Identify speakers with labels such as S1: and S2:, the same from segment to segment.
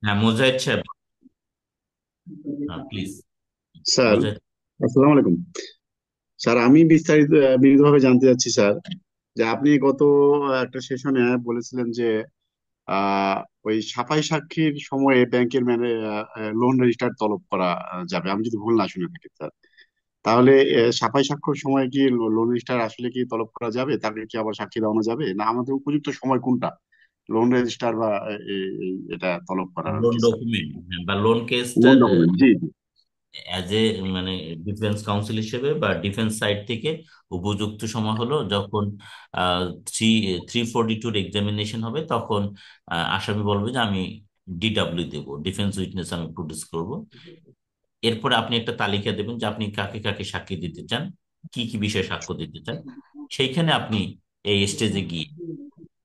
S1: হ্যাঁ, মোজাহিদ সাহেব, please.
S2: Sir,
S1: Mojahid.
S2: আসসালামু আলাইকুম। স্যার, আমি বিস্তারিতভাবে জানতে চাচ্ছি স্যার, যে আপনি গত একটা সেশনে বলেছিলেন যে আহ, ওই সাফাই সাক্ষীর সময়ে ব্যাংকের লোন রেজিস্টার তলব করা যাবে, আমি যদি ভুল না শুনে থাকি স্যার। তাহলে সাফাই সাক্ষ্যর সময় কি লোন রেজিস্টার আসলে কি তলব করা যাবে? তাকে কি আবার সাক্ষী দেওয়ানো যাবে, না আমাদের উপযুক্ত সময় কোনটা লোন রেজিস্টার বা এটা তলব করার আর
S1: লোন
S2: কি স্যার?
S1: ডকুমেন্ট বা লোন কেসটা
S2: loan document, G G.
S1: As a মানে ডিফেন্স কাউন্সিল হিসেবে বা ডিফেন্স সাইড থেকে উপযুক্ত সময় হলো যখন থ্রি 342 এক্সামিনেশন হবে, তখন আসামি বলবে যে আমি ডিডাব্লিউ দেবো, ডিফেন্স উইটনেস আমি প্রডিউস করব। এরপরে আপনি একটা তালিকা দেবেন যে আপনি কাকে কাকে সাক্ষী দিতে চান, কি কি বিষয়ে সাক্ষ্য দিতে চান। সেইখানে আপনি এই স্টেজে গিয়ে,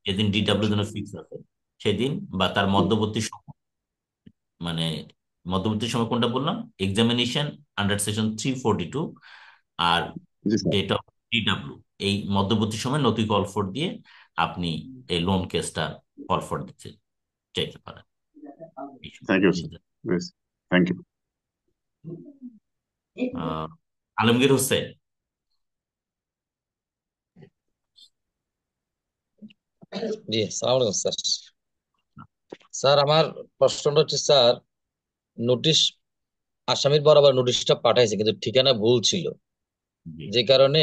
S1: যেদিন ডিডাব্লিউ জন্য ফিক্স আছে সেদিন বা তার মধ্যবর্তী সময়, মানে মধ্যবর্তী সময় কোনটা বললাম, এক্সামিনেশন আন্ডার সেকশন 342 আর
S2: জি স্যার।
S1: ডেট অফ ডিডাব্লিউ, এই মধ্যবর্তী সময় নথি কল ফর দিয়ে আপনি এই লোন কেসটা কল ফর দিতে চাইতে পারেন এই সময়।
S2: Thank you sir. Thank you.
S1: আহ, আলমগীর হোসেন।
S3: জি, সালাম আলাইকুম স্যার। স্যার, আমার প্রশ্নটা হচ্ছে স্যার, নোটিশ আসামির বরাবর নোটিশটা পাঠাইছে কিন্তু ঠিকানা ভুল ছিল,
S1: জি
S3: যে কারণে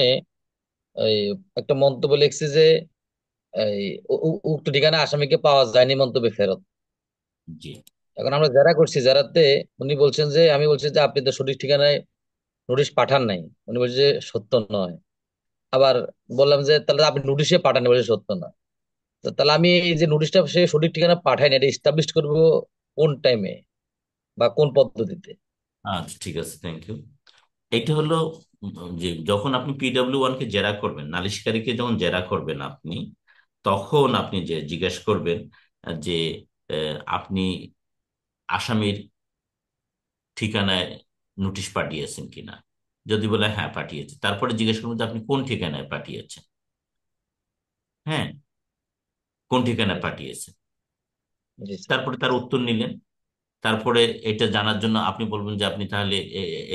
S3: এই একটা মন্তব্য লিখছে যে এই উক্ত ঠিকানা আসামিকে পাওয়া যায়নি, মন্তব্য ফেরত।
S1: জি।
S3: এখন আমরা যারা করছি, যারাতে উনি বলছেন যে, আমি বলছি যে আপনি তো সঠিক ঠিকানায় নোটিশ পাঠান নাই, উনি বলছে যে সত্য নয়। আবার বললাম যে তাহলে আপনি নোটিশে পাঠান, বলছে সত্য না। তো তাহলে আমি এই যে নোটিশটা সে সঠিক ঠিকানা পাঠায়নি, এটা ইস্টাবলিশ করবো কোন টাইমে বা কোন পদ্ধতিতে?
S1: আচ্ছা, ঠিক আছে, থ্যাংক ইউ। এটা হলো যে যখন আপনি PW1 কে জেরা করবেন, নালিশকারীকে যখন জেরা করবেন আপনি, তখন আপনি যে জিজ্ঞেস করবেন যে আপনি আসামির ঠিকানায় নোটিশ পাঠিয়েছেন কিনা। যদি বলে হ্যাঁ পাঠিয়েছে, তারপরে জিজ্ঞেস করবেন যে আপনি কোন ঠিকানায় পাঠিয়েছেন। হ্যাঁ, কোন ঠিকানায় পাঠিয়েছেন।
S3: জি স্যার।
S1: তারপরে তার উত্তর নিলেন। তারপরে এটা জানার জন্য আপনি বলবেন যে আপনি তাহলে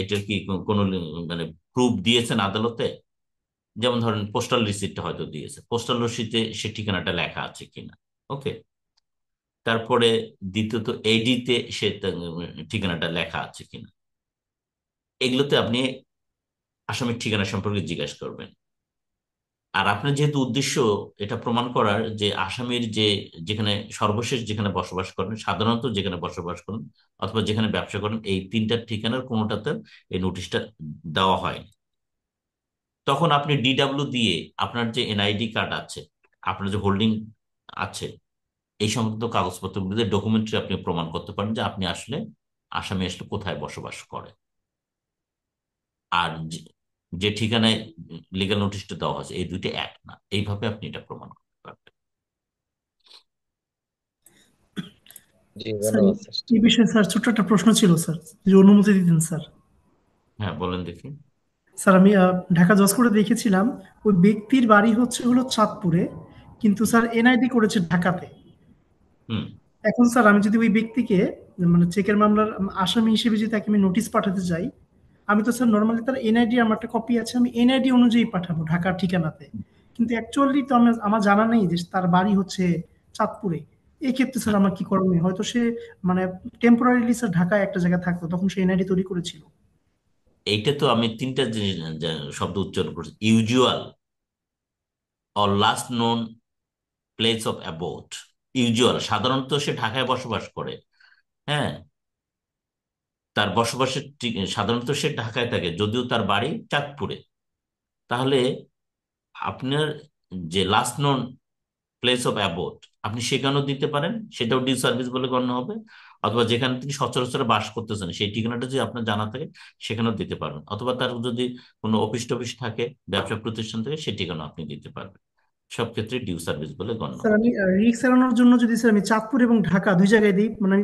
S1: এটার কি কোনো মানে প্রুফ দিয়েছেন আদালতে। যেমন ধরেন পোস্টাল রিসিপ্টটা হয়তো দিয়েছে, পোস্টাল রসিদে সে ঠিকানাটা লেখা আছে কিনা। ওকে। তারপরে দ্বিতীয়ত এডিতে সে ঠিকানাটা লেখা আছে কিনা। এগুলোতে আপনি আসামির ঠিকানা সম্পর্কে জিজ্ঞাসা করবেন। আর আপনার যেহেতু উদ্দেশ্য এটা প্রমাণ করার যে আসামির যে যেখানে সর্বশেষ যেখানে বসবাস করেন, সাধারণত যেখানে বসবাস করেন অথবা যেখানে ব্যবসা করেন, এই তিনটা ঠিকানার কোনোটাতে এই নোটিশটা দেওয়া হয়, তখন আপনি ডিডাব্লিউ দিয়ে আপনার যে এনআইডি কার্ড আছে, আপনার যে হোল্ডিং আছে, এই সমস্ত কাগজপত্রগুলো দিয়ে ডকুমেন্টারি আপনি প্রমাণ করতে পারেন যে আপনি আসলে আসামি আসলে কোথায় বসবাস করে। আর যে ঠিকানায় লিগ্যাল নোটিশটা দেওয়া হয়েছে এই দুইটা এক না, এইভাবে আপনি এটা প্রমাণ করতে পারবেন।
S3: জি,
S4: স্যার,
S3: ধন্যবাদ স্যার।
S4: এই বিষয়ে স্যার ছোট্ট একটা প্রশ্ন ছিল স্যার, যদি অনুমতি দিতেন স্যার।
S1: হ্যাঁ, বলেন দেখি।
S4: স্যার, আমি ঢাকা জজ কোর্টে দেখেছিলাম, ওই ব্যক্তির বাড়ি হলো চাঁদপুরে, কিন্তু
S1: হুম।
S4: স্যার এনআইডি করেছে ঢাকাতে।
S1: হুম।
S4: এখন স্যার আমি যদি ওই ব্যক্তিকে মানে চেকের মামলার আসামি হিসেবে যদি তাকে আমি নোটিশ পাঠাতে চাই, আমি তো স্যার নর্মালি তার এনআইডি আমার একটা কপি আছে, আমি এনআইডি অনুযায়ী পাঠাবো ঢাকার ঠিকানাতে। কিন্তু অ্যাকচুয়ালি তো আমার জানা নেই যে তার বাড়ি হচ্ছে চাঁদপুরে। এই ক্ষেত্রে স্যার আমার কি করণীয়? হয়তো সে মানে টেম্পোরারিলি স্যার ঢাকায় একটা জায়গায় থাকতো, তখন সে এনআইডি তৈরি করেছিল।
S1: এইটা তো আমি তিনটা জিনিস শব্দ উচ্চারণ করছি: usual, or last known place of abode. Usual সাধারণত সে ঢাকায় বসবাস করে। হ্যাঁ, তার বসবাসের সাধারণত সে ঢাকায় থাকে যদিও তার বাড়ি চাঁদপুরে। তাহলে আপনার যে লাস্ট নোন প্লেস অফ অ্যাবোড আপনি সেখানেও দিতে পারেন, সেটাও ডিউ সার্ভিস বলে গণ্য হবে। অথবা যেখানে তিনি সচরাচর বাস করতেছেন সেই ঠিকানাটা যদি আপনার জানা থাকে সেখানেও দিতে পারবেন। অথবা তার যদি কোনো অফিস টফিস থাকে, ব্যবসা প্রতিষ্ঠান থাকে, সেই ঠিকানা আপনি দিতে পারবেন। সব ক্ষেত্রে ডিউ সার্ভিস বলে গণ্য
S4: স্যার,
S1: হবে।
S4: আমি রিস্ক এড়ানোর জন্য যদি স্যার আমি চাঁদপুর এবং ঢাকা দুই জায়গায় দিই, মানে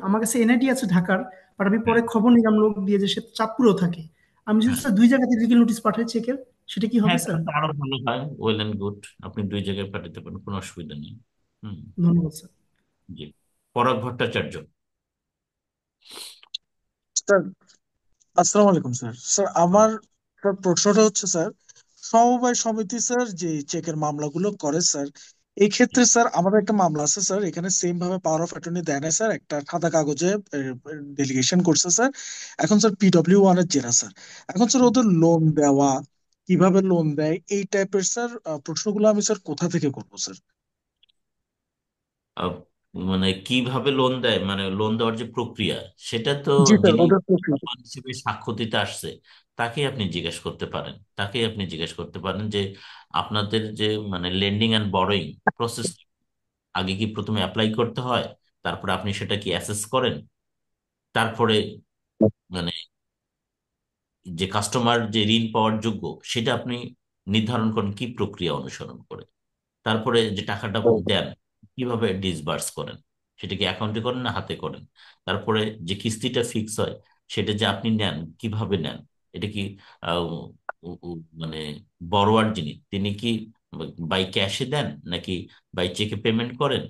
S4: আমার কাছে এনআইডি আছে ঢাকার, বাট আমি
S1: হ্যাঁ।
S4: পরে খবর নিলাম লোক দিয়ে যে সে চাঁদপুরেও থাকে। আমি যদি
S1: হ্যাঁ।
S4: স্যার দুই জায়গাতে লিগেল নোটিশ পাঠাই চেকের, সেটা কি হবে
S1: হ্যাঁ,
S4: স্যার?
S1: তাহলে তো আরো ভালো হয়, ওয়েল এন্ড গুড। আপনি দুই জায়গায় পাঠাতে পারেন, কোনো অসুবিধা নেই। হুম।
S4: ধন্যবাদ স্যার।
S1: জি। পরাগ ভট্টাচার্য।
S5: স্যার আসসালামু আলাইকুম স্যার। স্যার আমার স্যার প্রশ্নটা হচ্ছে স্যার, সমবায় সমিতি স্যার যে চেকের মামলাগুলো করে স্যার, এই ক্ষেত্রে স্যার আমাদের একটা মামলা আছে স্যার, এখানে সেম ভাবে পাওয়ার অফ অ্যাটর্নি দেয় না স্যার, একটা সাদা কাগজে ডেলিগেশন করছে স্যার। এখন স্যার PW1 এর জেরা স্যার, এখন স্যার ওদের লোন দেওয়া, কিভাবে লোন দেয়, এই টাইপের স্যার প্রশ্নগুলো আমি স্যার কোথা থেকে করবো স্যার?
S1: আহ, মানে কিভাবে লোন দেয়, মানে লোন দেওয়ার যে প্রক্রিয়া, সেটা তো
S5: জি স্যার,
S1: যিনি
S5: ওদের প্রক্রিয়া।
S1: প্রমাণ হিসেবে সাক্ষ্য দিতে আসছে তাকেই আপনি জিজ্ঞেস করতে পারেন যে আপনাদের যে মানে লেন্ডিং অ্যান্ড বরোয়িং প্রসেস আগে কি প্রথমে অ্যাপ্লাই করতে হয়, তারপরে আপনি সেটা কি অ্যাসেস করেন, তারপরে মানে যে কাস্টমার যে ঋণ পাওয়ার যোগ্য সেটা আপনি নির্ধারণ করেন কি প্রক্রিয়া অনুসরণ করে, তারপরে যে টাকাটা দেন কিভাবে ডিসবার্স করেন, সেটা কি অ্যাকাউন্টে করেন না হাতে করেন, তারপরে যে কিস্তিটা ফিক্স হয় সেটা যে আপনি নেন কিভাবে নেন, এটা কি আহ, মানে বড়োয়ার যিনি তিনি কি বাই ক্যাশে দেন নাকি বাই চেকে পেমেন্ট করেন,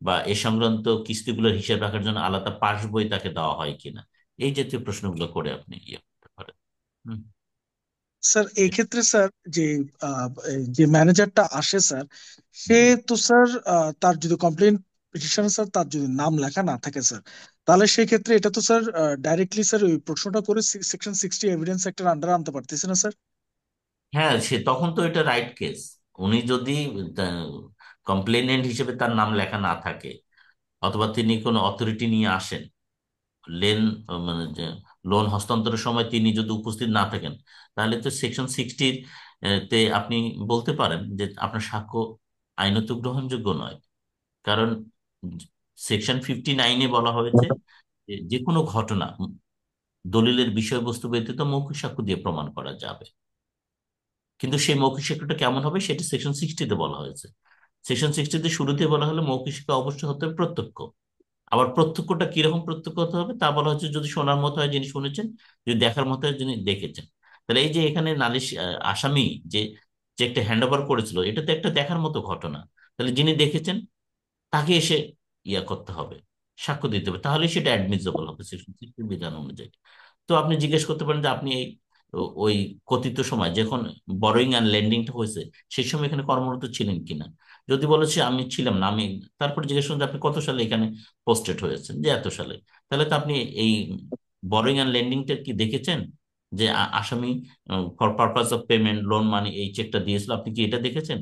S1: বা এ সংক্রান্ত কিস্তিগুলোর হিসাব রাখার জন্য আলাদা পাস বই তাকে দেওয়া হয় কিনা, এই জাতীয় প্রশ্নগুলো করে আপনি ইয়ে করতে পারেন। হুম।
S5: স্যার এই ক্ষেত্রে স্যার যে এই যে ম্যানেজারটা আসে স্যার, সে তো স্যার তার যদি কমপ্লেন পিটিশনে স্যার তার যদি নাম লেখা না থাকে স্যার, তাহলে সেই ক্ষেত্রে এটা তো স্যার ডাইরেক্টলি স্যার ওই প্রশ্নটা করে সেকশন 60 এভিডেন্স অ্যাক্টের আন্ডারে আনতে পারতেছে না স্যার?
S1: হ্যাঁ, সে তখন তো এটা রাইট কেস। উনি যদি কমপ্লেনেন্ট হিসেবে তার নাম লেখা না থাকে অথবা তিনি কোনো অথরিটি নিয়ে আসেন, লেন মানে যে লোন হস্তান্তরের সময় তিনি যদি উপস্থিত না থাকেন, তাহলে তো সেকশন 60 তে আপনি বলতে পারেন যে আপনার সাক্ষ্য আইনত গ্রহণযোগ্য নয়। কারণ সেকশন 59-এ বলা হয়েছে যে যে কোনো ঘটনা দলিলের বিষয়বস্তু ব্যতীত মৌখিক সাক্ষ্য দিয়ে প্রমাণ করা যাবে। কিন্তু সেই মৌখিক শিক্ষাটা কেমন হবে সেটা সেকশন 60-তে বলা হয়েছে। সেকশন 60-তে শুরুতে বলা হলো মৌখিক শিক্ষা অবশ্যই হতে হবে প্রত্যক্ষ। আবার প্রত্যক্ষটা কিরকম প্রত্যক্ষ হতে হবে তা বলা হচ্ছে যদি শোনার মতো হয় যিনি শুনেছেন, যদি দেখার মতো হয় যিনি দেখেছেন। তাহলে এই যে এখানে নালিশ আসামি যে চেকটা হ্যান্ড ওভার করেছিল, এটা তো একটা দেখার মতো ঘটনা। তাহলে যিনি দেখেছেন তাকে এসে ইয়া করতে হবে, সাক্ষ্য দিতে হবে, তাহলে সেটা অ্যাডমিসেবল হবে সেকশন 60 বিধান অনুযায়ী। তো আপনি জিজ্ঞেস করতে পারেন যে আপনি এই ওই কথিত সময় যখন বরোয়িং অ্যান্ড লেন্ডিংটা হয়েছে সেই সময় এখানে কর্মরত ছিলেন কিনা। যদি বলেছে আমি ছিলাম না, আমি তারপর জিজ্ঞেস করুন যে আপনি কত সালে এখানে পোস্টেড হয়েছেন, যে এত সালে, তাহলে তো আপনি এই বরোয়িং অ্যান্ড লেন্ডিংটা কি দেখেছেন, যে আসামি for purpose of payment loan money এই চেকটা দিয়েছিল, আপনি কি এটা দেখেছেন।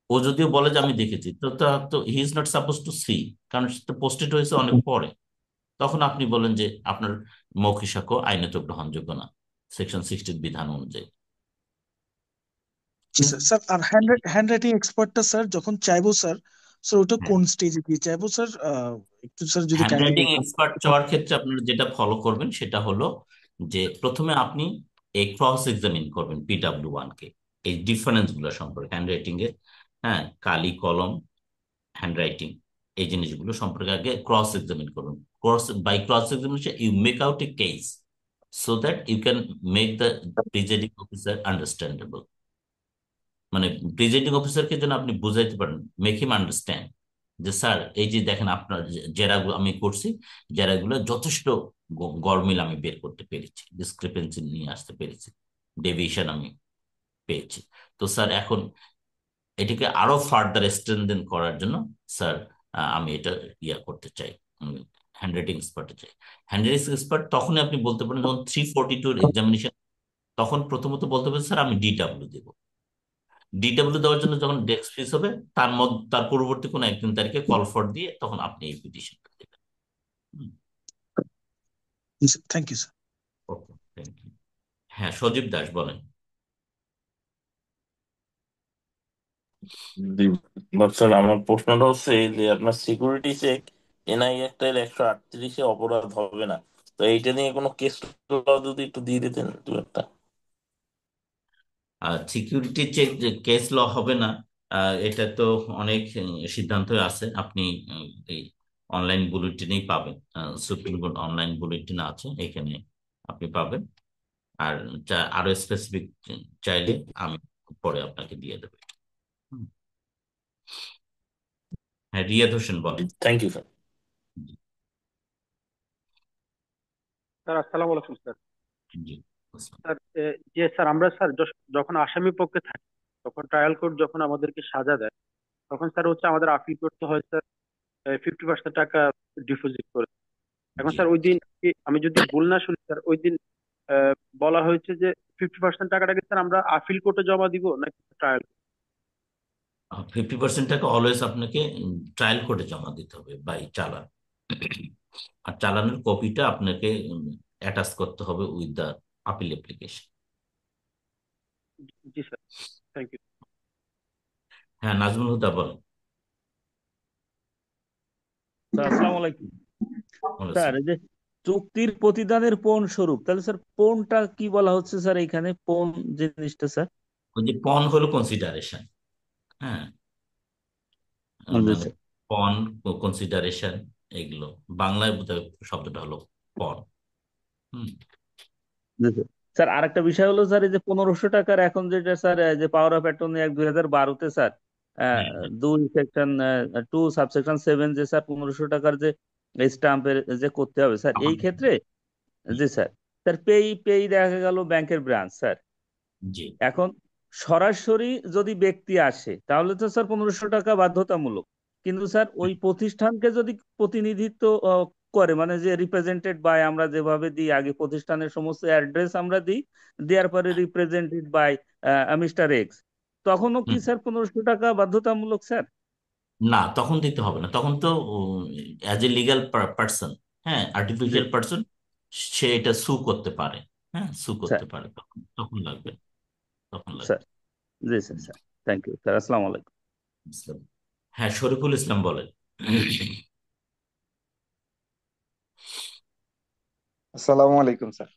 S1: ও যদিও বলে যে আমি দেখেছি, তো তো he is not suppose to see, কারণ পোস্টেড হয়েছে অনেক পরে। তখন আপনি বলেন যে আপনার মৌখিক সাক্ষ্য আইনত গ্রহণযোগ্য না সেকশন 60 বিধান অনুযায়ী।
S5: জি স্যার। স্যার আর হ্যান্ড রাইটিং এক্সপার্টটা স্যার যখন চাইবো স্যার, স্যার ওটা
S1: হ্যাঁ,
S5: কোন স্টেজে গিয়ে চাইবো স্যার? একটু স্যার যদি কাইন্ডলি
S1: হ্যান্ডরাইটিং
S5: বলতেন।
S1: এক্সপার্ট চাওয়ার ক্ষেত্রে আপনারা যেটা ফলো করবেন সেটা হলো যে প্রথমে আপনি এই ক্রস এক্সামিন করবেন PW1 কে, এই ডিফারেন্স গুলো সম্পর্কে হ্যান্ডরাইটিং এর, হ্যাঁ, কালি কলম হ্যান্ডরাইটিং, এই জিনিসগুলো সম্পর্কে আগে ক্রস এক্সামিন করুন। Cross examination you make out a case so that you can make the presiding officer understandable. মানে প্রেজেন্টিং অফিসারকে যেন আপনি বুঝাইতে পারেন, মেক হিম আন্ডারস্ট্যান্ড যে স্যার এই যে দেখেন আপনার জেরাগুলো আমি করছি, জেরাগুলো যথেষ্ট গরমিল আমি বের করতে পেরেছি, ডিসক্রিপেন্সি নিয়ে আসতে পেরেছি, ডেভিয়েশন আমি পেয়েছি। তো স্যার এখন এটাকে আরো ফার্দার স্ট্রেনথেন করার জন্য স্যার আমি এটা ইয়া করতে চাই, হ্যান্ড রাইটিং এক্সপার্টে চাই। হ্যান্ড রাইটিং এক্সপার্ট তখনই আপনি বলতে পারেন যখন 342 এক্সামিনেশন, তখন প্রথমত বলতে পারেন স্যার আমি DW দেব। DW দেওয়ার জন্য যখন ডেস্ক ফিস হবে তার পূর্ববর্তী কোনো একদিন তারিখে কল ফর দিয়ে তখন আপনি এই পিটিশনটা দেবেন।
S5: জি sir, thank you sir.
S1: Okay, thank you. হ্যাঁ, সজীব দাস বলেন।
S6: জি, স্যার আমার প্রশ্নটা হচ্ছে এই যে আপনার সিকিউরিটি চেক NI অ্যাক্টের 138-এ অপরাধ হবে না, তো এইটা নিয়ে কোনো কেস যদি একটু দিয়ে দিতেন দু একটা।
S1: সিকিউরিটি চেক কেস ল হবে না, এটা তো অনেক সিদ্ধান্ত আছে। আপনি এই অনলাইন বুলেটিনেই পাবেন, সুপ্রিম কোর্ট অনলাইন বুলেটিন আছে, এখানে আপনি পাবেন। আর আরো স্পেসিফিক চাইলে আমি পরে আপনাকে দিয়ে দেবো। হুম। হ্যাঁ, রিয়াদ হোসেন বলেন।
S6: Thank you sir.
S7: স্যার আসসালামু আলাইকুম স্যার।
S1: জি বুঝলাম।
S7: স্যার যে স্যার আমরা স্যার যখন আসামি পক্ষে থাকি, তখন ট্রায়াল কোর্ট যখন আমাদেরকে সাজা দেয়, তখন স্যার হচ্ছে আমাদের আপিল করতে হয় স্যার 50% টাকা ডিপোজিট করে। এখন
S1: জি
S7: স্যার ওই দিন আমি যদি ভুল না শুনি স্যার, ওই দিন আহ, বলা হয়েছে যে 50% টাকাটাকে স্যার আমরা আপিল কোর্টে জমা দিব নাকি ট্রায়াল?
S1: 50% টাকা অলওয়েজ আপনাকে ট্রায়াল কোর্টে জমা দিতে হবে বাই চালান। আর চালানের কপিটা আপনাকে অ্যাটাচ করতে হবে উইথ দা আপিল অ্যাপ্লিকেশন।
S7: জি স্যার, থ্যাংক ইউ।
S1: হ্যাঁ, নাজমুল হুদা বলেন।
S8: স্যার আসসালামু আলাইকুম। স্যার
S1: বলেছেন।
S8: এই যে চুক্তির প্রতিদানের পণ স্বরূপ, তাহলে স্যার পণটা কি বলা হচ্ছে স্যার এইখানে, পণ জিনিসটা স্যার?
S1: ওই যে পণ হলো কনসিডারেশন। হ্যাঁ,
S8: জি
S1: মানে
S8: স্যার।
S1: পণ, কনসিডারেশন, এগুলো বাংলায় বোধহয় শব্দটা হলো পণ। হুম।
S8: জি স্যার। স্যার আরেকটা বিষয় হলো স্যার, এই যে 1500 টাকার এখন যেটা স্যার, যে পাওয়ার অফ অ্যাটর্নি অ্যাক্ট 2012-তে স্যার,
S1: হ্যাঁ, হ্যাঁ,
S8: 2 সেকশন 2 সাবসেকশন 7, যে স্যার 1500 টাকার যে স্টাম্পের যে করতে হবে স্যার এই ক্ষেত্রে। জি স্যার। স্যার পেই দেখা গেল ব্যাংকের ব্রাঞ্চ স্যার।
S1: জি
S8: এখন সরাসরি যদি ব্যক্তি আসে তাহলে তো স্যার 1500 টাকা বাধ্যতামূলক। কিন্তু স্যার ওই প্রতিষ্ঠানকে যদি প্রতিনিধিত্ব করে, মানে যে রিপ্রেজেন্টেড বাই, আমরা যেভাবে দিই আগে প্রতিষ্ঠানের সমস্ত অ্যাড্রেস আমরা দিই, দেওয়ার পরে রিপ্রেজেন্টেড বাই মিস্টার এক্স, তখনও কি
S1: হুম।
S8: স্যার 1500 টাকা বাধ্যতামূলক স্যার?
S1: না, তখন দিতে হবে না, তখন তো অ্যাজ এ লিগ্যাল পার্সন, হ্যাঁ,
S8: জি
S1: আর্টিফিশিয়াল পার্সন, সে এটা সু করতে পারে। হ্যাঁ, সু
S8: স্যার।
S1: করতে পারে, তখন তখন লাগবে, তখন
S8: স্যার
S1: লাগবে।
S8: জি sir. Sir thank you sir, আসসালামু আলাইকুম।
S1: ইসলাম। হ্যাঁ, শরীফুল ইসলাম বলেন।
S9: আসসালামু আলাইকুম স্যার।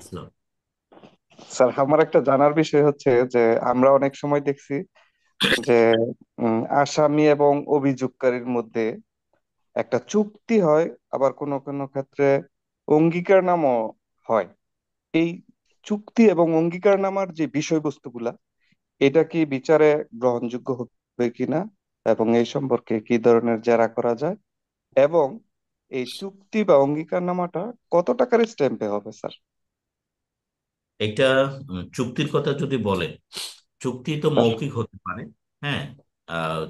S1: ইসলাম।
S9: স্যার আমার একটা জানার বিষয় হচ্ছে যে আমরা অনেক সময় দেখছি যে আসামি এবং অভিযোগকারীর মধ্যে একটা চুক্তি হয়, আবার কোনো কোনো ক্ষেত্রে অঙ্গীকারনামাও হয়। এই চুক্তি এবং অঙ্গীকারনামার যে বিষয়বস্তুগুলা, এটা কি বিচারে গ্রহণযোগ্য হবে কিনা, এবং এই সম্পর্কে কি ধরনের জেরা করা যায়, এবং এই চুক্তি বা অঙ্গীকারনামাটা কত টাকার স্ট্যাম্পে হবে স্যার?
S1: এটা চুক্তির কথা যদি বলেন, চুক্তি তো
S9: স্যার
S1: মৌখিক হতে পারে। হ্যাঁ,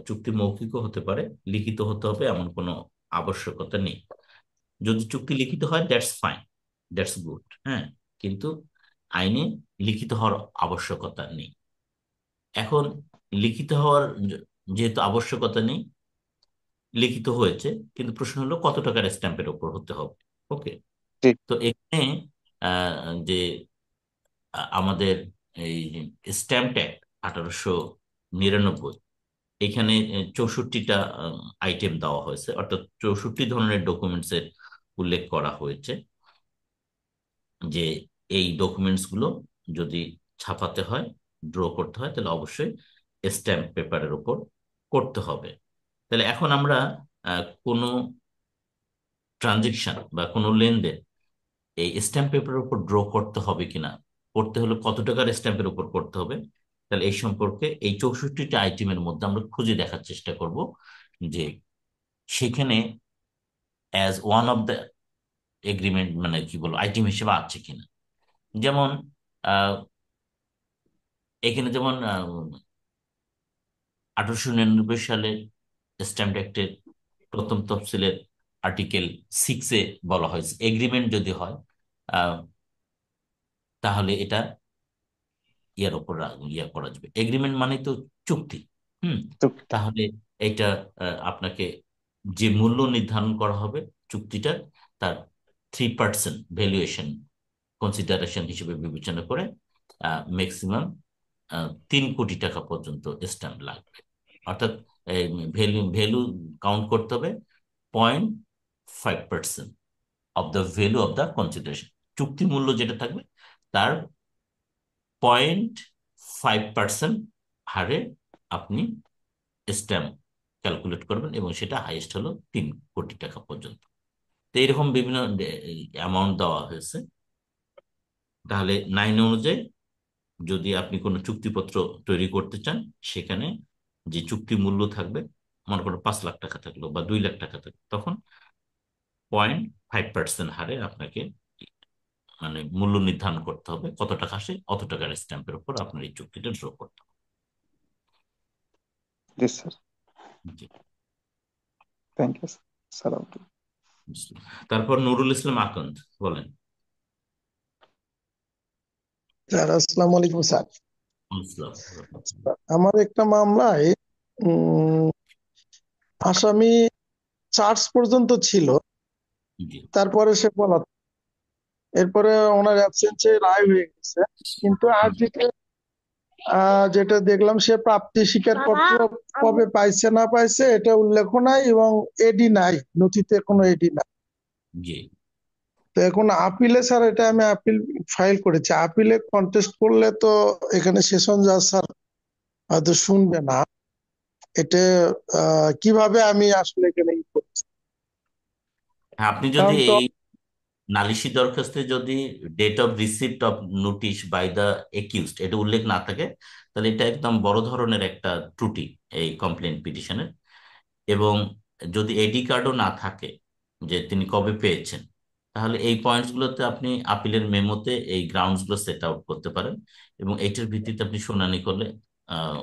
S1: চুক্তি মৌখিকও হতে পারে, লিখিত হতে হবে এমন কোনো আবশ্যকতা নেই। যদি চুক্তি লিখিত হয় দ্যাটস ফাইন, দ্যাটস গুড। হ্যাঁ, কিন্তু আইনে লিখিত হওয়ার আবশ্যকতা নেই। এখন লিখিত হওয়ার যেহেতু আবশ্যকতা নেই, লিখিত হয়েছে, কিন্তু প্রশ্ন হলো কত টাকার স্ট্যাম্পের উপর হতে হবে। ওকে।
S9: জি।
S1: তো এখানে যে আমাদের এই স্ট্যাম্প অ্যাক্ট 1899, এখানে 64টা আইটেম দেওয়া হয়েছে, অর্থাৎ 64 ধরনের ডকুমেন্টস এর উল্লেখ করা হয়েছে, যে এই ডকুমেন্টস গুলো যদি ছাপাতে হয়, ড্র করতে হয়, তাহলে অবশ্যই স্ট্যাম্প পেপারের উপর করতে হবে। তাহলে এখন আমরা কোনো ট্রানজেকশন বা কোনো লেনদেন এই স্ট্যাম্প পেপারের উপর ড্র করতে হবে কিনা, করতে হলে কত টাকার স্ট্যাম্পের উপর করতে হবে, তাহলে এই সম্পর্কে এই 64টা আইটেমের মধ্যে আমরা খুঁজে দেখার চেষ্টা করব যে সেখানে as one of the agreement, মানে কি বলবো, আইটেম হিসেবে আছে কিনা। যেমন আহ, এখানে যেমন 1899 সালে স্ট্যাম্প অ্যাক্টের প্রথম তফসিলের আর্টিকেল 6-এ বলা হয়েছে এগ্রিমেন্ট যদি হয়, আহ, তাহলে এটা ইয়ার উপর ইয়া করা যাবে। এগ্রিমেন্ট মানে তো চুক্তি। হুম।
S9: চুক্তি।
S1: তাহলে এটা আপনাকে যে মূল্য নির্ধারণ করা হবে চুক্তিটার, তার 3% ভ্যালুয়েশন কনসিডারেশন হিসেবে বিবেচনা করে ম্যাক্সিমাম 3 কোটি টাকা পর্যন্ত স্ট্যাম্প লাগবে। অর্থাৎ ভ্যালু ভ্যালু কাউন্ট করতে হবে 0.5% of the value of the consideration. চুক্তি মূল্য যেটা থাকবে তার 0.5% হারে আপনি স্ট্যাম্প ক্যালকুলেট করবেন, এবং সেটা হাইয়েস্ট হলো 3 কোটি টাকা পর্যন্ত। তো এরকম বিভিন্ন অ্যামাউন্ট দেওয়া হয়েছে। তাহলে 9 অনুযায়ী যদি আপনি কোনো চুক্তিপত্র তৈরি করতে চান, সেখানে যে চুক্তি মূল্য থাকবে, মনে করো 5 লাখ টাকা থাকলো বা 2 লাখ টাকা থাকলো, তখন 0.5% হারে আপনাকে মানে মূল্য নির্ধারণ করতে হবে, কত টাকা আসে অত টাকার স্ট্যাম্পের উপর আপনার এই চুক্তিটা ড্র করতে হবে।
S9: জি স্যার,
S1: জি,
S9: থ্যাংক ইউ স্যার।
S1: বুঝলাম। তারপর নুরুল ইসলাম আকন্দ বলেন।
S10: স্যার আসসালামু আলাইকুম স্যার।
S1: ইসলাম।
S10: আমার একটা মামলায় উম, আসামি চার্জ পর্যন্ত ছিল,
S1: জি
S10: তারপরে সে পলাতক। এরপরে ওনার অ্যাবসেন্সে রায় হয়ে গেছে, কিন্তু আর যেটা দেখলাম সে প্রাপ্তি স্বীকারপত্র কবে পাইছে না পাইছে এটা উল্লেখ নাই, এবং এডি নাই, নথিতে কোনো এডি নাই।
S1: জি
S10: তো এখন আপিলে স্যার, এটা আমি আপিল ফাইল করেছি, আপিলে কন্টেস্ট করলে তো এখানে সেশন জাজ স্যার হয়তো শুনবে না। এটা কিভাবে আমি আসলে এখানে করছি?
S1: হ্যাঁ, আপনি যদি
S10: কারণ তো
S1: এই নালিশি দরখাস্তে যদি date of receipt of notice by the accused এটা উল্লেখ না থাকে, তাহলে এটা একদম বড় ধরনের একটা ত্রুটি এই কমপ্লেন পিটিশনের। এবং যদি এডি কার্ডও না থাকে যে তিনি কবে পেয়েছেন, তাহলে এই পয়েন্টস গুলোতে আপনি আপিলের মেমোতে এই গ্রাউন্ডস গুলো সেট আউট করতে পারেন, এবং এইটার ভিত্তিতে আপনি শুনানি করলে আহ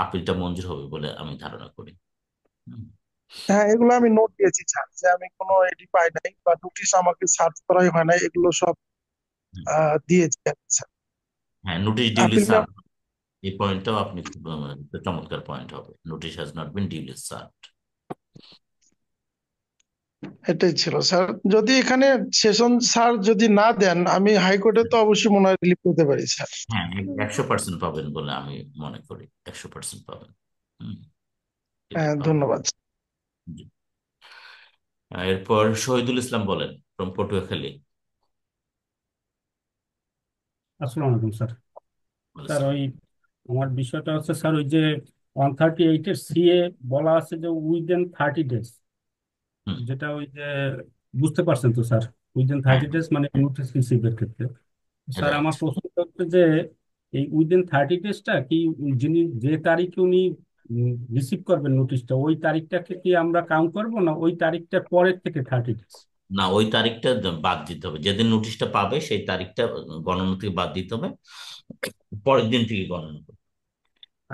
S1: আপিলটা মঞ্জুর হবে বলে আমি ধারণা করি। হুম।
S10: হ্যাঁ, এগুলো আমি নোট দিয়েছি স্যার, যে আমি কোনো এডি পাই নাই বা নোটিশ আমাকে সার্চ করাই হয় নাই, এগুলো সব
S1: হুম।
S10: দিয়েছি আমি, স্যার।
S1: হ্যাঁ, নোটিশ ডিউলি
S10: আপিল
S1: সার্ভ, এই পয়েন্টটাও আপনি খুব একটা চমৎকার পয়েন্ট হবে, notice has not been duly served.
S10: এটাই ছিল স্যার। যদি এখানে সেশন স্যার যদি না দেন, আমি হাইকোর্টে তো অবশ্যই মনে হয় রিলিফ পেতে পারি স্যার।
S1: হ্যাঁ, 100% পাবেন বলে আমি মনে করি, 100% পাবেন। হুম,
S10: হ্যাঁ,
S1: পাবেন।
S10: ধন্যবাদ।
S1: জি। এরপর শহীদুল ইসলাম বলেন ফ্রম পটুয়াখালী।
S11: আসসালামু আলাইকুম স্যার। স্যার
S1: বলেছেন।
S11: ওই আমার বিষয়টা হচ্ছে স্যার, ওই যে 138 এর সিএ বলা আছে যে উইদিন 30 ডেজ,
S1: হুম।
S11: যেটা ওই যে বুঝতে পারছেন তো স্যার, উইদিন
S1: হ্যাঁ,
S11: 30 ডেজ মানে নোটিস রিসিভের ক্ষেত্রে। Sir
S1: right.
S11: আমার প্রশ্ন হচ্ছে যে এই উইদিন 30 ডেজটা কি, যিনি যে তারিখে উনি রিসিভ করবেন নোটিশটা, ওই তারিখটাকে কি আমরা কাউন্ট করবো, না ওই তারিখটার পরের থেকে 30 ডেজ?
S1: না, ওই তারিখটা বাদ দিতে হবে, যেদিন নোটিশটা পাবে সেই তারিখটা গণনা থেকে বাদ দিতে হবে, পরের দিন থেকে গণনা করবে।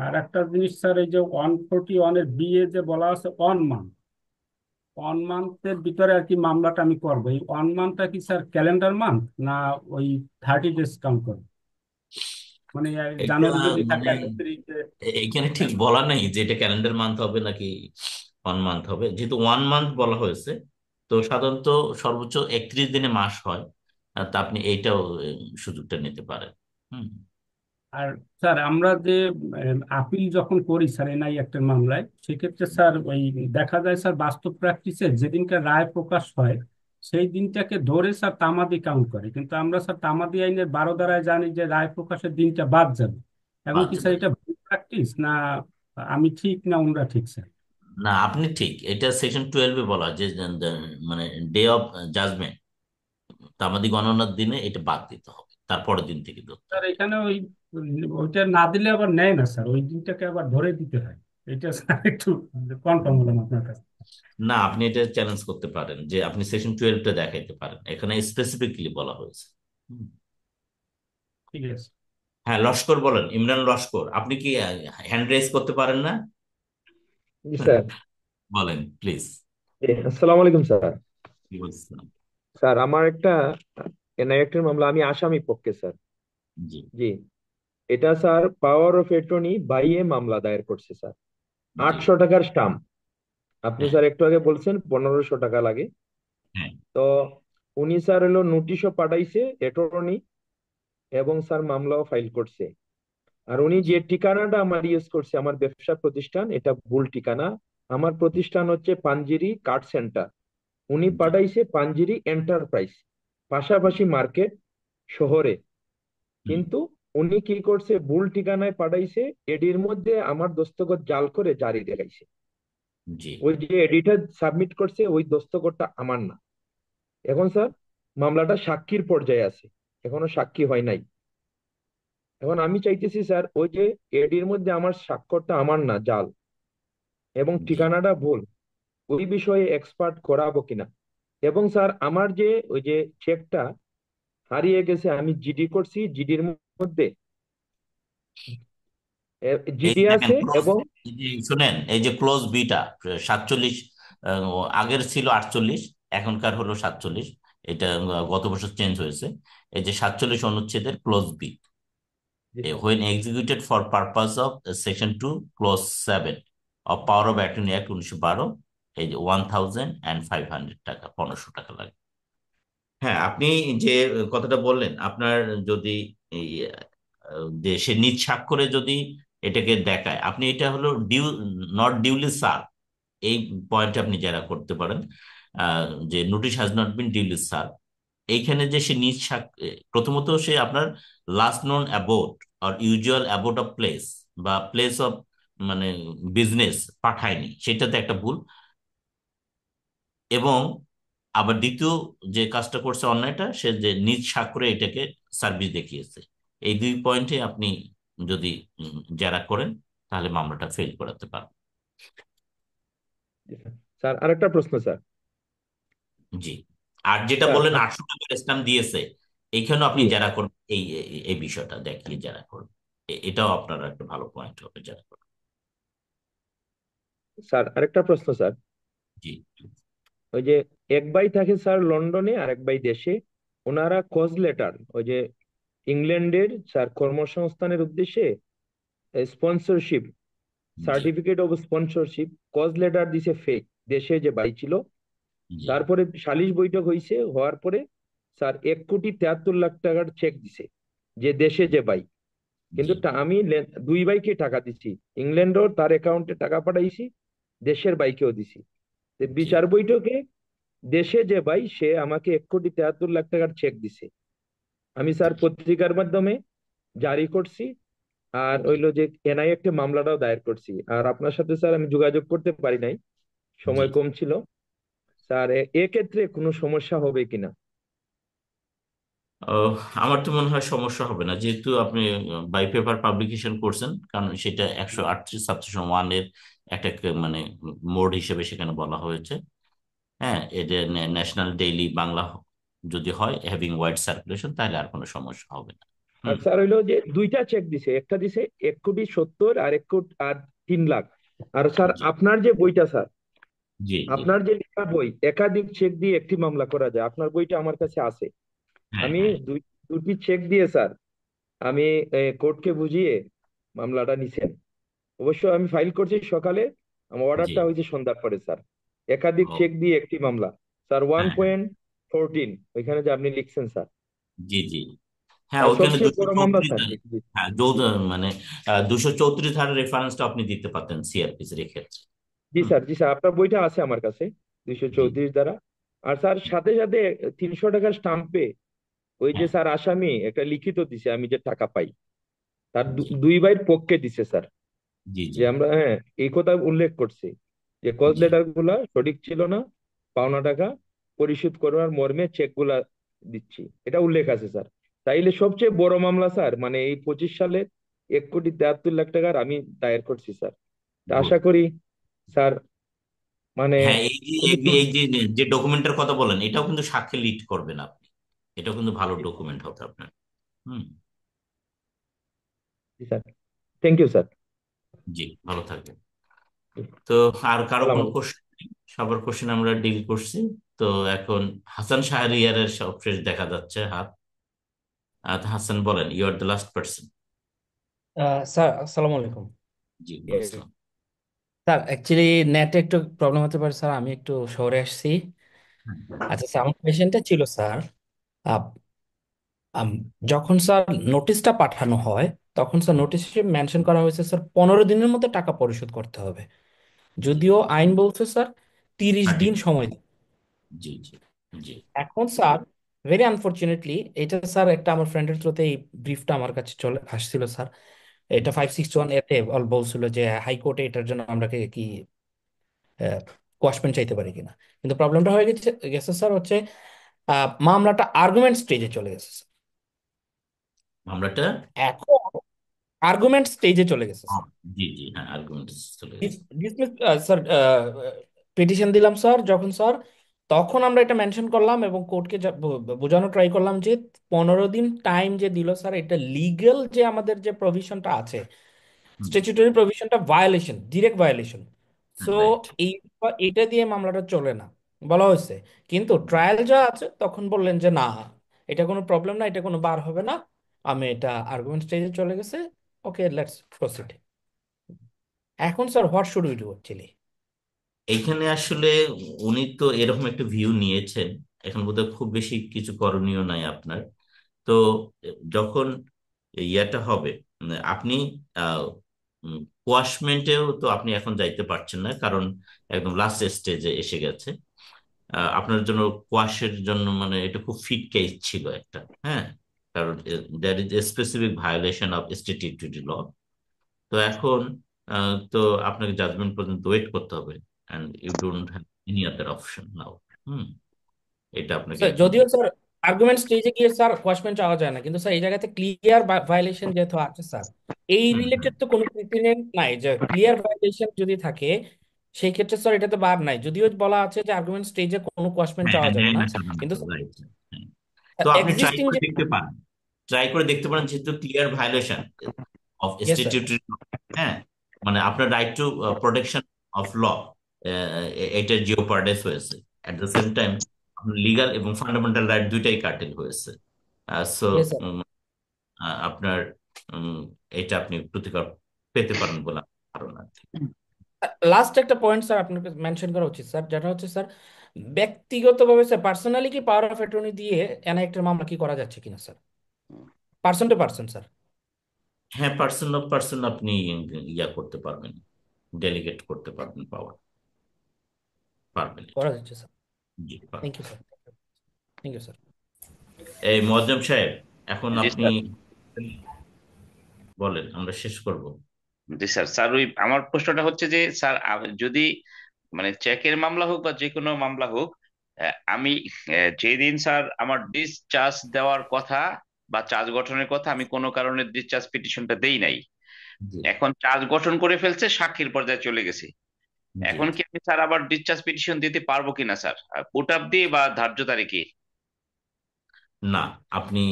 S11: আর একটা জিনিস স্যার, এই যে 141-এর বিয়ে যে বলা আছে 1 মান্থ, 1 মান্থের ভিতরে আর কি মামলাটা আমি করবো, এই 1 মান্থটা কি স্যার ক্যালেন্ডার মান্থ, না ওই 30 ডেজ কাউন্ট করবো? মানে
S1: এটা
S11: জানুয়ারি যদি থাকে
S1: মানে
S11: 31 তারিখে।
S1: এখানে ঠিক বলা নেই যে এটা ক্যালেন্ডার মান্থ হবে নাকি 1 মান্থ হবে, যেহেতু 1 মান্থ বলা হয়েছে, তো সাধারণত সর্বোচ্চ 31 দিনে মাস হয়। তা আপনি এইটাও সুযোগটা নিতে পারেন। হুম।
S11: আর স্যার আমরা যে আপিল যখন করি স্যার এনআই অ্যাক্টের মামলায়, সেক্ষেত্রে স্যার ওই দেখা যায় স্যার বাস্তব প্র্যাকটিসে যেদিনকে রায় প্রকাশ হয় সেই দিনটাকে ধরে স্যার তামাদি কাউন্ট করে, কিন্তু আমরা স্যার তামাদি আইনের 12 ধারায় জানি যে রায় প্রকাশের দিনটা বাদ যাবে। এখন
S1: বাদ
S11: কি
S1: যাবে।
S11: স্যার এটা ভুল প্র্যাকটিস, না আমি ঠিক, না ওনরা ঠিক স্যার?
S1: না, আপনি ঠিক, এটা সেকশন 12-এ বলা যে মানে ডে অফ জাজমেন্ট, তামাদি গণনার দিনে এটা বাদ দিতে হবে, তারপরের দিন থেকে ধরতে
S11: স্যার
S1: হবে।
S11: এখানে ওই ওইটা না দিলে আবার নেয় না স্যার, ওই দিনটাকে আবার ধরে দিতে হয়। এটা স্যার একটু কনফার্ম হলাম আপনার কাছে।
S1: না, আপনি এটা চ্যালেঞ্জ করতে পারেন যে আপনি সেকশন 12টা দেখাইতে পারেন, এখানে স্পেসিফিকলি বলা হয়েছে। হুম।
S11: ঠিক আছে।
S1: হ্যাঁ, লস্কর বলেন, ইমরান লস্কর, আপনি কি হ্যান্ড রেজ করতে পারেন না?
S12: জি স্যার।
S1: বলেন প্লিজ।
S12: আসসালামু আলাইকুম স্যার।
S1: কি বলছেন?
S12: স্যার আমার একটা এনআই অ্যাক্টের মামলা, আমি আসামি পক্ষে স্যার।
S1: জি
S12: জি, এটা স্যার পাওয়ার অফ অ্যাটর্নি বাইয়ে মামলা দায়ের করছে স্যার।
S1: জি।
S12: 800 টাকার স্টাম্প। আপনি
S1: হ্যাঁ
S12: স্যার একটু আগে বলছেন 1500 টাকা লাগে।
S1: হ্যাঁ।
S12: তো উনি স্যার হলো নোটিশও পাঠাইছে অ্যাটর্নি, এবং স্যার মামলাও ফাইল করছে। আর উনি
S1: জি
S12: যে ঠিকানাটা আমার ইউজ করছে, আমার ব্যবসা প্রতিষ্ঠান, এটা ভুল ঠিকানা। আমার প্রতিষ্ঠান হচ্ছে পাঞ্জিরি কার্ড সেন্টার, উনি
S1: জি
S12: পাঠাইছে পাঞ্জিরি এন্টারপ্রাইজ, পাশাপাশি মার্কেট শহরে।
S1: হুম,
S12: কিন্তু উনি কি করছে, ভুল ঠিকানায় পাঠাইছে, এডির মধ্যে আমার দস্তখত জাল করে জারি দেখাইছে।
S1: জি
S12: ওই যে এডিটা সাবমিট করছে ওই দস্তখতটা আমার না। এখন স্যার মামলাটা সাক্ষীর পর্যায়ে আছে, এখনো সাক্ষী হয় নাই। এখন আমি চাইতেছি স্যার, ওই যে এডির মধ্যে আমার স্বাক্ষরটা আমার না, জাল, এবং
S1: জি
S12: ঠিকানাটা ভুল, ওই বিষয়ে এক্সপার্ট করাবো কিনা। এবং স্যার আমার যে ওই যে চেকটা হারিয়ে গেছে, আমি জিডি করছি, জিডির মধ্যে
S1: এই যে
S12: জিডি
S1: দেখেন
S12: আছে
S1: ক্লোজ,
S12: এবং
S1: এই যে শুনেন, এই যে ক্লোজ বিটা 47, আগের ছিল 48, এখনকার হলো 47। এটা গত বছর চেঞ্জ হয়েছে। এই যে 47 অনুচ্ছেদের ক্লোজ বি,
S12: জি sir.
S1: when executed for purpose of section 2 clause 7 of power of attorney act 1912, এই যে 1500 টাকা, 1500 টাকা লাগে। হ্যাঁ, আপনি যে কথাটা বললেন, আপনার যদি এই যে সে নিজ স্বাক্ষরে যদি এটাকে দেখায়, আপনি এটা হলো নট ডিউলি সার্ভ, এই পয়েন্টে আপনি যারা করতে পারেন, যে notice has not been duly serve. এইখানে যে সে প্রথমত সে আপনার last known abode or usual abode of place বা প্লেস অফ মানে বিজনেস পাঠায়নি, সেটাতে একটা ভুল। এবং আবার দ্বিতীয় যে কাজটা করছে অন্যায়টা, সে যে নিজ স্বাক্ষরে এটাকে সার্ভিস দেখিয়েছে। এই দুই পয়েন্টে আপনি যদি জেরা করেন, তাহলে মামলাটা ফেল করাতে পারেন।
S12: জি স্যার। স্যার আরেকটা প্রশ্ন স্যার।
S1: জি। আর যেটা
S12: স্যার
S1: বললেন 800 টাকার স্ট্যাম্প দিয়েছে, এইখানেও আপনি
S12: জি
S1: যারা করবেন, এই বিষয়টা দেখিয়ে যারা করবেন, এটাও আপনার একটা ভালো পয়েন্ট হবে যারা করবেন।
S12: স্যার আরেকটা প্রশ্ন স্যার।
S1: জি
S12: ওই যে এক ভাই থাকে স্যার লন্ডনে আর এক ভাই দেশে, ওনারা কজ লেটার ওই যে ইংল্যান্ডের স্যার কর্মসংস্থানের উদ্দেশ্যে স্পন্সরশিপ,
S1: জি
S12: certificate of sponsorship, COS letter দিছে ফেক, দেশে যে ভাই ছিল।
S1: জি
S12: তারপরে সালিশ বৈঠক হয়েছে, হওয়ার পরে স্যার 1,73,00,000 টাকার চেক দিছে যে দেশে যে ভাই।
S1: জি
S12: কিন্তু আমি দুই ভাইকে টাকা দিছি, ইংল্যান্ডও তার অ্যাকাউন্টে টাকা পাঠাইছি, দেশের ভাইকেও দিছি। তো
S1: জি
S12: বিচার বৈঠকে দেশে যে ভাই সে আমাকে 1,73,00,000 টাকার চেক দিছে। আমি স্যার পত্রিকার মাধ্যমে জারি করছি, আর
S1: জি
S12: হইলো যে এনআই একটা মামলাটাও দায়ের করছি। আর আপনার সাথে স্যার আমি যোগাযোগ করতে পারি নাই,
S1: জি।
S12: সময় কম ছিল। স্যার এক্ষেত্রে কোনো সমস্যা হবে কিনা?
S1: আহ, আমার তো মনে হয় সমস্যা হবে না, যেহেতু আপনি বাই পেপার পাবলিকেশন করছেন, কারণ সেটা 138 সাবসেকশন 1 এর একটা মানে মোড হিসেবে সেখানে বলা হয়েছে। হ্যাঁ, এটা ন্যাশনাল ডেইলি বাংলা যদি হয়, হ্যাভিং ওয়াইড সার্কুলেশন, তাহলে আর কোনো সমস্যা হবে না।
S12: আর
S1: হুম।
S12: স্যার হইলো যে দুইটা চেক দিছে, একটা দিছে 1,70,00,000 আর 3 লাখ। আর স্যার
S1: জি
S12: আপনার যে বইটা স্যার,
S1: জি জি।
S12: আপনার যে লেখা বই একাধিক চেক দিয়ে একটি মামলা করা যায়, আপনার বইটা আমার কাছে আছে।
S1: হ্যাঁ
S12: আমি
S1: হ্যাঁ।
S12: দুটি চেক দিয়ে স্যার আমি কোর্টকে বুঝিয়ে মামলাটা নিছেন। অবশ্য আমি ফাইল করছি সকালে, আমার
S1: জি।
S12: অর্ডারটা হয়েছে সন্ধ্যার পরে স্যার। একাধিক
S1: ও।
S12: চেক দিয়ে একটি মামলা স্যার, ওয়ান
S1: হ্যাঁ হ্যাঁ।
S12: পয়েন্ট ফোরটিন ওইখানে যে আপনি লিখছেন স্যার।
S1: জি জি। হ্যাঁ,
S12: আর
S1: ওইখানে
S12: সবচেয়ে
S1: দুশো
S12: বড় মামলা
S1: চৌত্রিশ
S12: স্যার। জি
S1: হ্যাঁ,
S12: জি
S1: মানে 234 ধারার রেফারেন্সটা আপনি দিতে পারতেন সিআরপিসির এক্ষেত্রে।
S12: জি
S1: হুম।
S12: স্যার, জি স্যার আপনার বইটা আছে আমার কাছে, দুইশো
S1: জি।
S12: চৌত্রিশ দ্বারা। আর স্যার সাথে সাথে 300 টাকার স্টাম্পে ওই যে
S1: হ্যাঁ।
S12: স্যার আসামি একটা লিখিত দিছে আমি যে টাকা পাই, তার
S1: জি
S12: দুই ভাইয়ের পক্ষে দিছে স্যার।
S1: জি জি
S12: যে আমরা হ্যাঁ এই কথা উল্লেখ করছি যে কজ
S1: জি
S12: লেটার গুলা সঠিক ছিল না, পাওনা টাকা পরিশোধ করার মর্মে চেক গুলা দিচ্ছি, এটা উল্লেখ আছে স্যার। তাইলে সবচেয়ে বড় মামলা স্যার মানে এই 25 সালে 1,73,00,000 টাকার আমি দায়ের করছি স্যার। তা
S1: গুড।
S12: আশা করি স্যার মানে
S1: হ্যাঁ, এই যে
S12: খুবই দ্রুত।
S1: এই যে যে ডকুমেন্টের কথা বলেন, এটাও কিন্তু সাক্ষী লিড করবেন আপনি, এটাও কিন্তু ভালো ডকুমেন্ট হবে আপনার। হুম।
S12: জি স্যার, থ্যাংক ইউ স্যার।
S1: জি, ভালো থাকবেন। তো আর কারো
S12: সালাম
S1: কোনো
S12: আলাইকুম।
S1: কোশ্চেন? সবার কোশ্চেন আমরা ডিল করছি। তো এখন হাসান শাহরিয়ারের সবশেষ দেখা যাচ্ছে হাত। হাসান, বলেন, you are the last person.
S13: Sir আসসালামু আলাইকুম।
S1: জি, ওয়ালাইকুম আসসালাম।
S13: স্যার অ্যাকচুয়ালি নেটে একটু প্রবলেম হতে পারে স্যার, আমি একটু শহরে আসছি। আচ্ছা স্যার, আমার কোয়েশ্চেনটা ছিল স্যার, আপ- আম- যখন স্যার নোটিশটা পাঠানো হয়, তখন স্যার নোটিশে মেনশন করা হয়েছে স্যার 15 দিনের মধ্যে টাকা পরিশোধ করতে হবে,
S1: জি।
S13: যদিও আইন বলছে স্যার 30 দিন
S1: 30
S13: সময় দিতে।
S1: জি জি জি
S13: এখন স্যার ভেরি আনফরচুনেটলি এটা স্যার একটা আমার ফ্রেন্ডের থ্রুতে এই ব্রিফটা আমার কাছে চলে আসছিল স্যার। এটা 561 এতে বলছিল যে হাইকোর্টে এটার জন্য আমরা কি কোয়াশমেন্ট চাইতে পারি কিনা। কিন্তু প্রবলেমটা হয়ে গেছে গেছে স্যার হচ্ছে মামলাটা আর্গুমেন্ট স্টেজে চলে গেছে স্যার।
S1: মামলাটা।
S13: এখন আর্গুমেন্ট স্টেজে চলে গেছে
S1: ও,
S13: স্যার।
S1: জি জি, হ্যাঁ, আর্গুমেন্ট চলে গেছে।
S13: ডিসমিস স্যার, পিটিশন দিলাম স্যার যখন স্যার তখন আমরা এটা মেনশন করলাম এবং কোর্টকে বোঝানো ট্রাই করলাম যে 15 দিন টাইম যে দিল স্যার, এটা লিগ্যাল যে আমাদের যে প্রভিশনটা আছে, স্ট্যাচুটরি প্রভিশনটা violation, direct violation. So
S1: right.
S13: এই এটা দিয়ে মামলাটা চলে না বলা হয়েছে, কিন্তু ট্রায়াল যা আছে তখন বললেন যে না, এটা কোনো প্রবলেম না, এটা কোনো বার হবে না, আমি এটা আর্গুমেন্ট স্টেজে চলে গেছে, ওকে লেটস প্রসিড। এখন sir what should we do actually?
S1: এইখানে আসলে উনি তো এরকম একটা ভিউ নিয়েছেন, এখন বোধহয় খুব বেশি কিছু করণীয় নাই আপনার। তো যখন ইয়াটা হবে, আপনি কোয়াশমেন্টেও তো আপনি এখন যাইতে পারছেন না, কারণ একদম লাস্ট স্টেজে এসে গেছে। আপনার জন্য কোয়াশের জন্য মানে এটা খুব ফিট কেস ছিল একটা, হ্যাঁ, কারণ there is a specific violation of statutory law. তো এখন তো আপনাকে জাজমেন্ট পর্যন্ত ওয়েট করতে হবে, and you don't have any other option now. হুম, এটা আপনাকে
S13: স্যার
S1: এখন।
S13: যদিও স্যার আর্গুমেন্ট স্টেজে গিয়ে স্যার কোয়াশমেন্ট চাওয়া যায় না, কিন্তু স্যার এই জায়গাতে ক্লিয়ার ভায়োলেশন যেহেতু আছে স্যার, এই
S1: হুম, হুম।
S13: রিলেটেড তো কোনো প্রিসিডেন্ট নাই যে ক্লিয়ার ভায়োলেশন যদি থাকে সেই ক্ষেত্রে স্যার এটাতে বার নাই। যদিও বলা আছে যে আর্গুমেন্ট স্টেজে কোনো কোয়াশমেন্ট
S1: হ্যাঁ,
S13: চাওয়া
S1: হ্যাঁ,
S13: যাবে
S1: ন্যায়
S13: না,
S1: না সাধারণত,
S13: কিন্তু
S1: রাইট। তো আপনি ট্রাই
S13: এক্সিস্টিং
S1: করে
S13: যে,
S1: দেখতে পারেন, ট্রাই করে দেখতে পারেন, যেহেতু clear violation of
S13: yes sir,
S1: statutory, হ্যাঁ, মানে আপনার right to protection of law, এটা জিওপার্ডাইজ হয়েছে। At the same time legal এবং ফান্ডামেন্টাল রাইট দুইটাই কার্টেল হয়েছে। So
S13: yes sir.
S1: আপনার উম, এটা আপনি প্রতিকার পেতে পারেন বলে আমার ধারণা আর কি।
S13: লাস্ট একটা পয়েন্ট স্যার আপনাকে মেনশন করা উচিত স্যার, যেটা হচ্ছে স্যার ব্যক্তিগতভাবে স্যার পার্সোনালি কি পাওয়ার অফ অ্যাটর্নি দিয়ে এনআইটির মামলা কি করা যাচ্ছে কিনা sir, person to person sir?
S1: হ্যাঁ, পার্সন অফ পার্সন আপনি ইয়া করতে পারবেন, ডেলিগেট করতে পারবেন, পাওয়ার পারবেন এটা।
S13: করা যাচ্ছে স্যার।
S1: জি, পারবেন।
S13: Thank you sir, thank you sir.
S1: এই মোয়াজ্জেম সাহেব, এখন
S14: জি
S1: আপনি
S14: স্যার।
S1: বলেন, আমরা শেষ করব।
S14: জি স্যার। স্যার ওই আমার প্রশ্নটা হচ্ছে যে স্যার যদি মানে চেকের মামলা হোক বা যে কোনো মামলা হোক, আমি যেদিন স্যার আমার ডিসচার্জ দেওয়ার কথা বা চার্জ গঠনের কথা, আমি কোনো কারণে ডিসচার্জ পিটিশনটা দেই নাই,
S1: জি,
S14: এখন চার্জ গঠন করে ফেলছে, সাক্ষীর পর্যায়ে চলে গেছে,
S1: জি।
S14: এখন কি আমি স্যার আবার ডিসচার্জ পিটিশন দিতে পারবো কিনা স্যার, পুট আপ দিয়ে বা ধার্য তারিখে?
S1: না, আপনি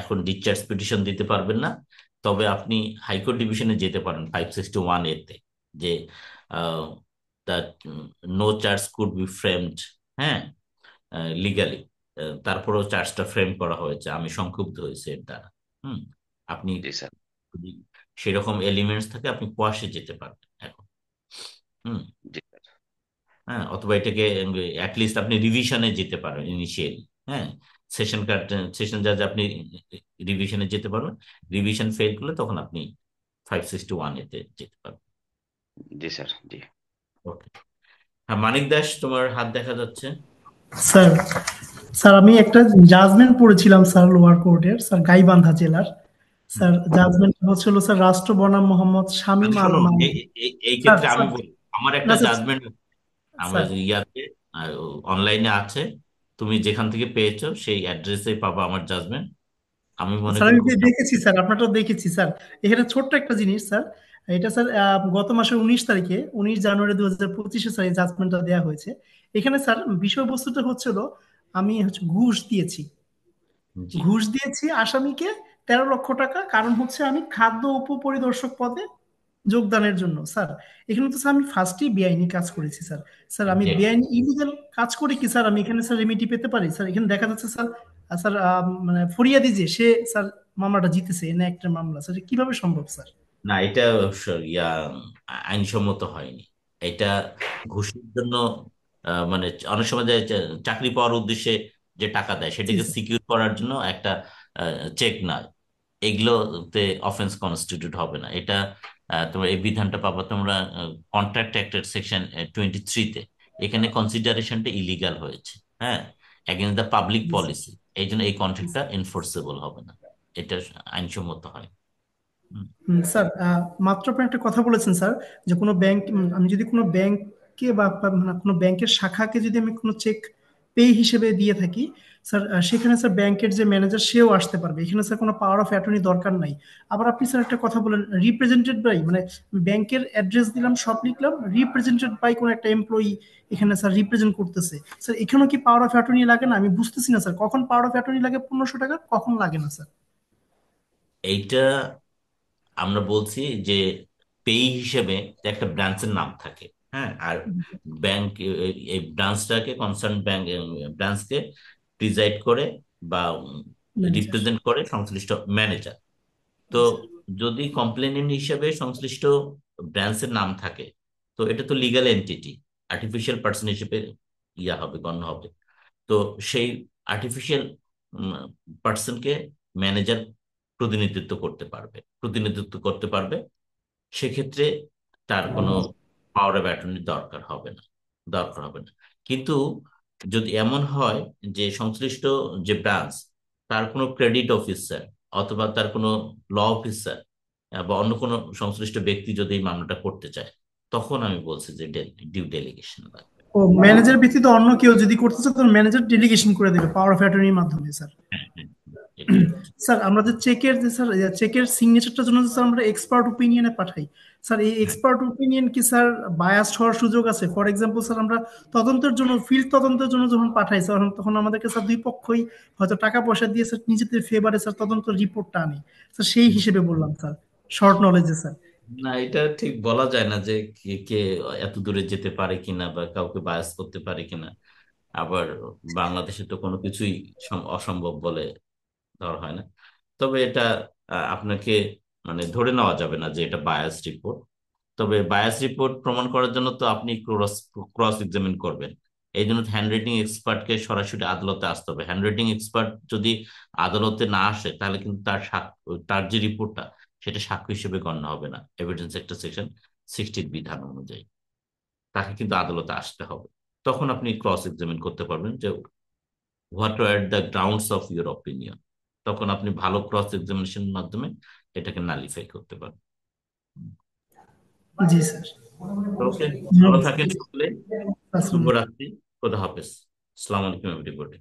S1: এখন ডিসচার্জ পিটিশন দিতে পারবেন না, তবে আপনি হাইকোর্ট ডিভিশনে যেতে পারেন 561 এতে, যে that no charge could be framed, হ্যাঁ, লিগালি। তারপরেও চার্জটা ফ্রেম করা হয়েছে, আমি সংক্ষুব্ধ হয়েছে এর দ্বারা। হুম, আপনি
S14: জি স্যার।
S1: যদি সেরকম এলিমেন্টস থাকে আপনি কোয়াশে যেতে পারবেন এখন। হুম,
S14: জি স্যার।
S1: হ্যাঁ, অথবা এটাকে অ্যাটলিস্ট আপনি রিভিশনে যেতে পারেন ইনিশিয়ালি, হ্যাঁ, সেশন জাজ আপনি রিভিশনে যেতে পারবেন। রিভিশন ফেল করলে তখন আপনি 561 এতে যেতে পারবেন।
S14: জি স্যার। জি।
S1: ওকে। হ্যাঁ, মানিক দাস, তোমার হাত দেখা যাচ্ছে।
S4: স্যার, স্যার আমি একটা জাজমেন্ট পড়েছিলাম স্যার লোয়ার কোর্টের, স্যার গাইবান্ধা জেলার। স্যার জাজমেন্ট হচ্ছিল স্যার রাষ্ট্র বনাম মোহাম্মদ শামীম আল
S1: শুনুন,
S4: মামুন।
S1: এই
S4: স্যার
S1: ক্ষেত্রে আমি
S4: স্যার
S1: বলি, আমার
S4: না
S1: একটা
S4: স্যার,
S1: জাজমেন্ট আমার
S4: স্যার
S1: ইয়াতে অনলাইনে আছে, তুমি যেখান থেকে পেয়েছো সেই অ্যাড্রেসে পাবা আমার জাজমেন্ট। আমি মনে
S4: স্যার
S1: করি
S4: আমি
S1: খুব
S4: দেখেছি স্যার, আপনারটাও দেখেছি স্যার। এখানে ছোট্ট একটা জিনিস স্যার, এটা স্যার গত মাসের 19 তারিখে, 19 জানুয়ারি 2025-এ স্যার এই জাজমেন্টটা দেওয়া হয়েছে। এখানে স্যার বিষয়বস্তুটা হচ্ছিল, আমি হচ্ছে ঘুষ দিয়েছি,
S1: জি,
S4: ঘুষ দিয়েছি আসামিকে 13 লক্ষ টাকা, কারণ হচ্ছে আমি খাদ্য উপপরিদর্শক পদে যোগদানের জন্য। স্যার এখানে তো স্যার আমি ফার্স্টই বেআইনি কাজ করেছি স্যার। স্যার আমি
S1: জি।
S4: বেআইনি ইলিগাল কাজ করে কি স্যার আমি এখানে স্যার রেমিডি পেতে পারি? স্যার এখানে দেখা যাচ্ছে স্যার, স্যার মানে ফরিয়াদি যে সে স্যার মামলাটা জিতেছে, এনে একটা মামলা, স্যার এটা কিভাবে সম্ভব স্যার?
S1: না, এটা ইয়া আইনসম্মত হয়নি। এটা ঘুষের জন্য মানে অনেক সময় যে চাকরি পাওয়ার উদ্দেশ্যে যে টাকা দেয়
S4: জি
S1: সেটাকে
S4: স্যার।
S1: সিকিউর করার জন্য একটা চেক না, এগুলোতে অফেন্স কনস্টিটিউট হবে না। এটা তোমরা এই বিধানটা পাবা তোমরা কন্ট্রাক্ট অ্যাক্টের সেকশন 23-তে। এখানে কনসিডারেশনটা ইলিগাল হয়েছে, হ্যাঁ, against the public
S4: G sir.
S1: Policy, এই জন্য এই
S4: জি
S1: কন্ট্রাক্টটা
S4: স্যার।
S1: এনফোর্সেবল হবে না, এটা আইনসম্মত হয়। হুম।
S4: স্যার মাত্র আপনি একটা কথা বলেছেন স্যার, যে কোনো ব্যাংক, আমি যদি কোনো ব্যাংকে বা বা মানে কোনো ব্যাংকের শাখাকে যদি আমি কোনো চেক পে হিসেবে দিয়ে থাকি স্যার, সেখানে স্যার ব্যাংকের যে ম্যানেজার সেও আসতে পারবে, এখানে স্যার কোনো পাওয়ার অফ অ্যাটর্নি দরকার নাই। আবার আপনি স্যার একটা কথা বলেন রিপ্রেজেন্টেড বাই, মানে ব্যাংকের অ্যাড্রেস দিলাম, সব লিখলাম, রিপ্রেজেন্টেড বাই কোন একটা এমপ্লয়ি এখানে স্যার রিপ্রেজেন্ট করতেছে, স্যার এখানেও কি পাওয়ার অফ অ্যাটর্নি লাগে না? আমি বুঝতেছি না স্যার, কখন পাওয়ার অফ অ্যাটর্নি লাগে 1500 টাকা, কখন লাগে না স্যার?
S1: এইটা আমরা বলছি যে পেই হিসেবে একটা ব্রাঞ্চের নাম থাকে। হ্যাঁ, আর ব্যাংক এই ব্রাঞ্চটাকে, কনসার্ন ব্যাংক ব্রাঞ্চকে প্রিজাইড করে বা
S4: ম্যানেজার।
S1: রিপ্রেজেন্ট করে সংশ্লিষ্ট ম্যানেজার। তো যদি কমপ্লেনেন্ট হিসেবে সংশ্লিষ্ট ব্রাঞ্চের নাম থাকে, তো এটা তো লিগ্যাল এন্টিটি, আর্টিফিশিয়াল পার্সন হিসেবে হবে, গণ্য হবে। তো সেই আর্টিফিশিয়াল পার্সনকে ম্যানেজার প্রতিনিধিত্ব করতে পারবে। সেক্ষেত্রে তার কোনো পাওয়ার অফ অ্যাটর্নি দরকার হবে না। কিন্তু যদি এমন হয় যে সংশ্লিষ্ট যে ব্রাঞ্চ, তার কোনো ক্রেডিট অফিসার অথবা তার কোনো ল অফিসার বা অন্য কোনো সংশ্লিষ্ট ব্যক্তি যদি এই মামলাটা করতে চায়, তখন আমি বলছি যে ডিউ ডেলিগেশন লাগবে।
S4: ও, ম্যানেজার ব্যতীত অন্য কেউ যদি করতে চায় তখন ম্যানেজার ডেলিগেশন করে দেবে পাওয়ার অফ অ্যাটর্নির মাধ্যমে স্যার।
S1: হ্যাঁ, হ্যাঁ, এটাই হচ্ছে।
S4: স্যার আমরা যে চেকের যে স্যার চেকের সিগনেচারটার জন্য যে স্যার আমরা এক্সপার্ট ওপিনিয়নে পাঠাই, স্যার এই
S1: হ্যাঁ,
S4: এক্সপার্ট ওপিনিয়ন কি স্যার বায়াসড হওয়ার সুযোগ আছে? ফর এক্সাম্পল স্যার আমরা তদন্তের জন্য, ফিল্ড তদন্তের জন্য যখন পাঠাই স্যার, তখন আমাদেরকে স্যার দুই পক্ষই হয়তো টাকা পয়সা দিয়ে স্যার নিজেদের ফেভারে স্যার তদন্ত রিপোর্টটা আনে স্যার, সেই হিসেবে বললাম স্যার, শর্ট নলেজে স্যার।
S1: না, এটা ঠিক বলা যায় না যে কে কে এত দূরে যেতে পারে কিনা বা কাউকে বায়াস করতে পারে কিনা। আবার বাংলাদেশে তো কোনো কিছুই অসম্ভব বলে ধরা হয় না। তবে এটা আপনাকে মানে ধরে নেওয়া যাবে না যে এটা বায়াস রিপোর্ট। তবে বায়াস রিপোর্ট প্রমাণ করার জন্য তো আপনি ক্রস ক্রস এক্সামিন করবেন। এই জন্য হ্যান্ড রাইটিং এক্সপার্টকে সরাসরি আদালতে আসতে হবে। হ্যান্ড রাইটিং এক্সপার্ট যদি আদালতে না আসে, তাহলে কিন্তু তার যে রিপোর্টটা, সেটা সাক্ষ্য হিসেবে গণ্য হবে না এভিডেন্স একটা সেকশন 60 বিধান অনুযায়ী। তাকে কিন্তু আদালতে আসতে হবে। তখন আপনি ক্রস এক্সামিন করতে পারবেন যে what are the grounds of your opinion. তখন আপনি ভালো ক্রস এক্সামিনেশনের মাধ্যমে এটাকে নালিফাই করতে পারবেন।
S4: জি স্যার।
S1: ওকে, ভালো
S4: ধন্যবাদ
S1: থাকেন
S4: স্যার।
S1: সকলে।
S4: আসসালামু আলাইকুম।
S1: শুভরাত্রি। খোদা হাফেজ। আসসালামু আলাইকুম এভরিবডি।